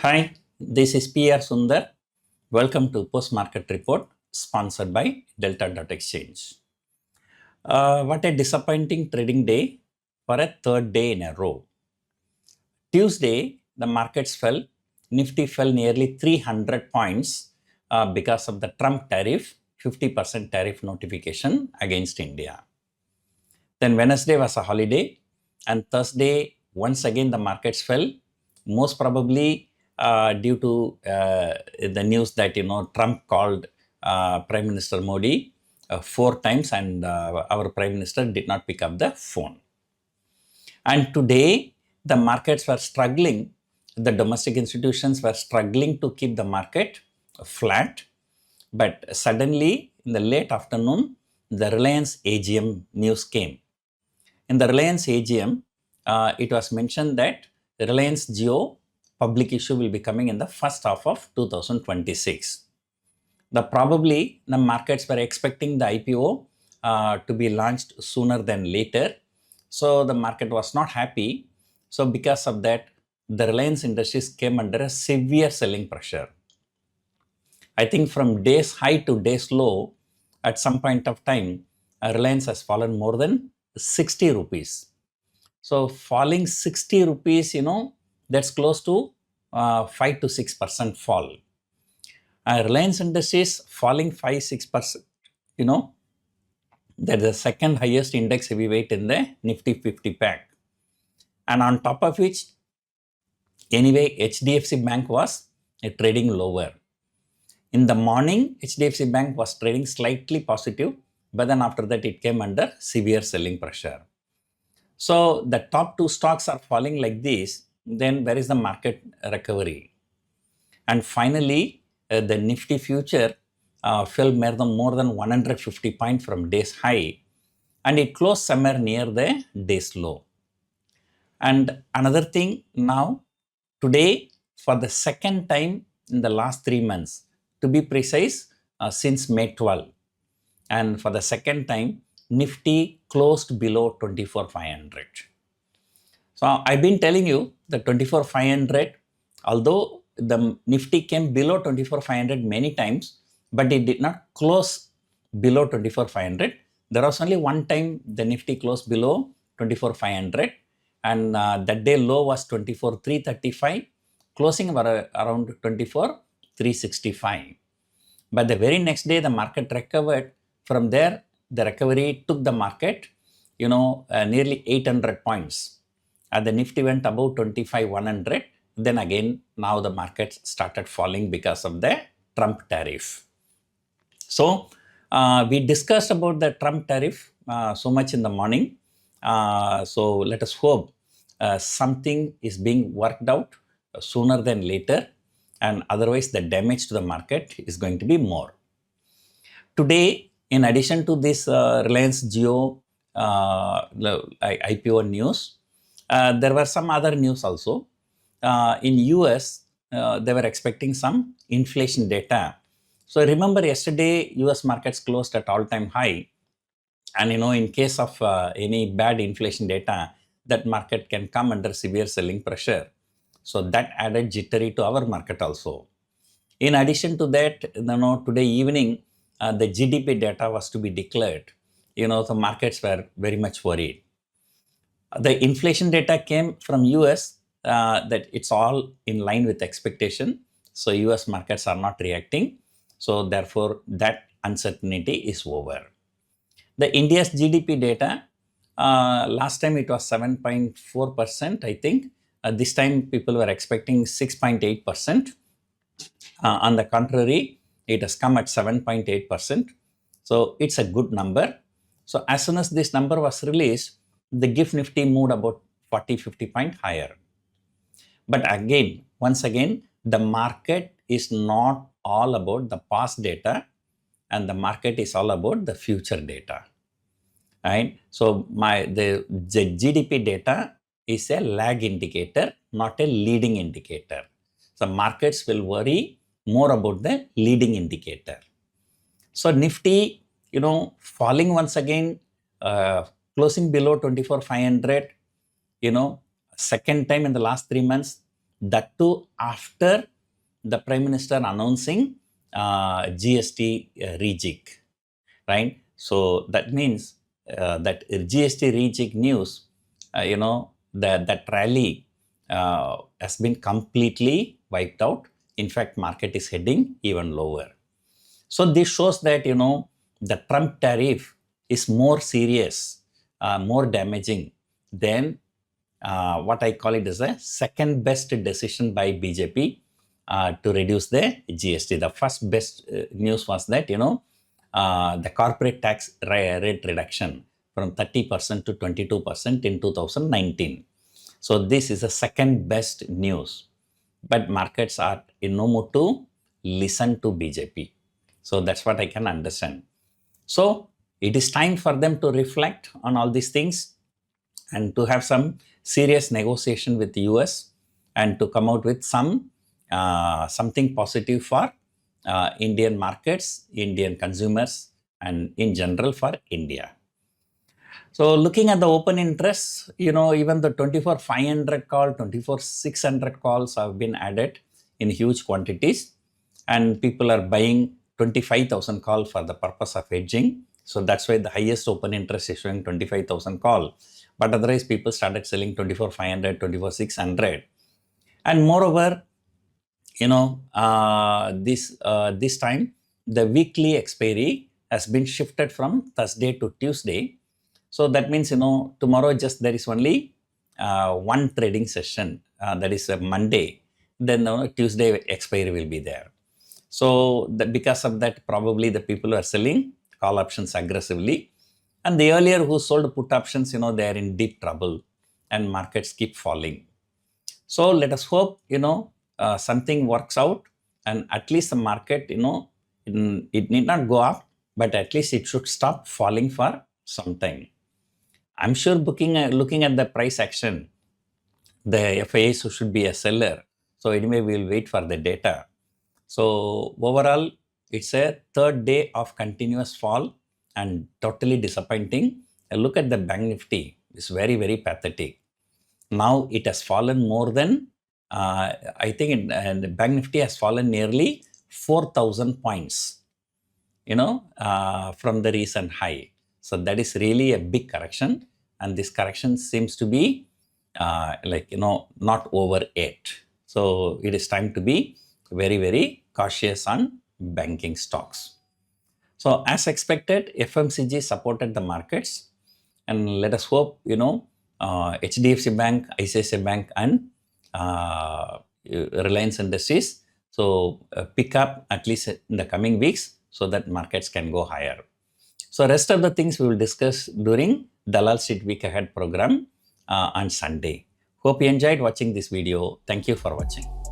Hi, this is PR Sundar. Welcome to Post Market Report sponsored by Delta.Exchange. What a disappointing trading day for a third day in a row. Tuesday, the markets fell. Nifty fell nearly 300 points because of the Trump tariff, 50% tariff notification against India. Then Wednesday was a holiday, and Thursday, once again, the markets fell, most probably due to the news that Trump called Prime Minister Modi 4 times, and our Prime Minister did not pick up the phone. And today, the markets were struggling. The domestic institutions were struggling to keep the market flat. But suddenly, in the late afternoon, the Reliance AGM news came. In the Reliance AGM, it was mentioned that Reliance Jio public issue will be coming in the first half of 2026. Probably the markets were expecting the IPO to be launched sooner than later. So the market was not happy. So because of that, the Reliance Industries came under a severe selling pressure. I think from days high to days low, at some point of time, Reliance has fallen more than 60 rupees. So falling 60 rupees, that's close to 5 to 6% fall. Reliance Industries falling 5-6%, that's the second highest index heavyweight in the Nifty 50 pack. And on top of which, anyway, HDFC Bank was trading lower. In the morning, HDFC Bank was trading slightly positive, but then after that, it came under severe selling pressure. So the top two stocks are falling like this, then where is the market recovery? And finally, the Nifty future fell more than 150 points from day's high, and it closed somewhere near the day's low. And another thing now, today, for the second time in the last 3 months, to be precise, since May 12, and for the second time, Nifty closed below 24,500. So I've been telling you the 24,500, although the Nifty came below 24,500 many times, but it did not close below 24,500. There was only one time the Nifty closed below 24,500, and that day low was 24,335, closing around 24,365. But the very next day, the market recovered. From there, the recovery took the market, nearly 800 points. And the Nifty went above 25,100. Then again, now the market started falling because of the Trump tariff. So we discussed about the Trump tariff so much in the morning. So let us hope something is being worked out sooner than later, and otherwise the damage to the market is going to be more. Today, in addition to this Reliance Jio IPO news, there were some other news also. In US, they were expecting some inflation data. So remember yesterday, US markets closed at all-time high. And in case of any bad inflation data, that market can come under severe selling pressure. So that added jittery to our market also. In addition to that, today evening, the GDP data was to be declared. The markets were very much worried. The inflation data came from US, that it's all in line with expectation. So US markets are not reacting. So therefore, that uncertainty is over. The India's GDP data, last time it was 7.4%, I think. This time people were expecting 6.8%. On the contrary, it has come at 7.8%. So it's a good number. So as soon as this number was released, the GIFT Nifty moved about 40-50 points higher. But again, once again, the market is not all about the past data, and the market is all about the future data. Right? So the GDP data is a lag indicator, not a leading indicator. So markets will worry more about the leading indicator. So Nifty, falling once again, closing below 24,500, second time in the last 3 months. That too after the Prime Minister announcing GST rejig, right? So that means that GST rejig news, that rally has been completely wiped out. In fact, market is heading even lower. So this shows that, the Trump tariff is more serious, more damaging than what I call it as a second best decision by BJP to reduce the GST. The first best news was that, the corporate tax rate reduction from 30% to 22% in 2019. So this is the second best news. But markets are in no mood to listen to BJP. So that's what I can understand. So it is time for them to reflect on all these things and to have some serious negotiation with the US and to come out with something positive for Indian markets, Indian consumers, and in general for India. So looking at the open interest, even the 24,500 call, 24,600 calls have been added in huge quantities, and people are buying 25,000 call for the purpose of hedging. So that's why the highest open interest is showing 25,000 call. But otherwise, people started selling 24,500, 24,600. And moreover, this time, the weekly expiry has been shifted from Thursday to Tuesday. So that means, tomorrow there is only one trading session, that is a Monday. Then Tuesday expiry will be there. So because of that, probably the people are selling call options aggressively. And the earlier who sold put options, they are in deep trouble and markets keep falling. So let us hope, something works out, and at least the market, it need not go up, but at least it should stop falling for some time. I'm sure looking at the price action, the FIIs should be a seller. So anyway, we'll wait for the data. So overall, it's a third day of continuous fall and totally disappointing. Look at the Bank Nifty. It's very, very pathetic. Now it has fallen more than, I think the Bank Nifty has fallen nearly 4,000 points, from the recent high. So that is really a big correction. And this correction seems to be not over yet. So it is time to be very, very cautious on banking stocks. So as expected, FMCG supported the markets, and let us hope, HDFC Bank, ICICI Bank, and Reliance Industries pick up at least in the coming weeks so that markets can go higher. So rest of the things we will discuss during Dalal Street Week Ahead program on Sunday. Hope you enjoyed watching this video. Thank you for watching.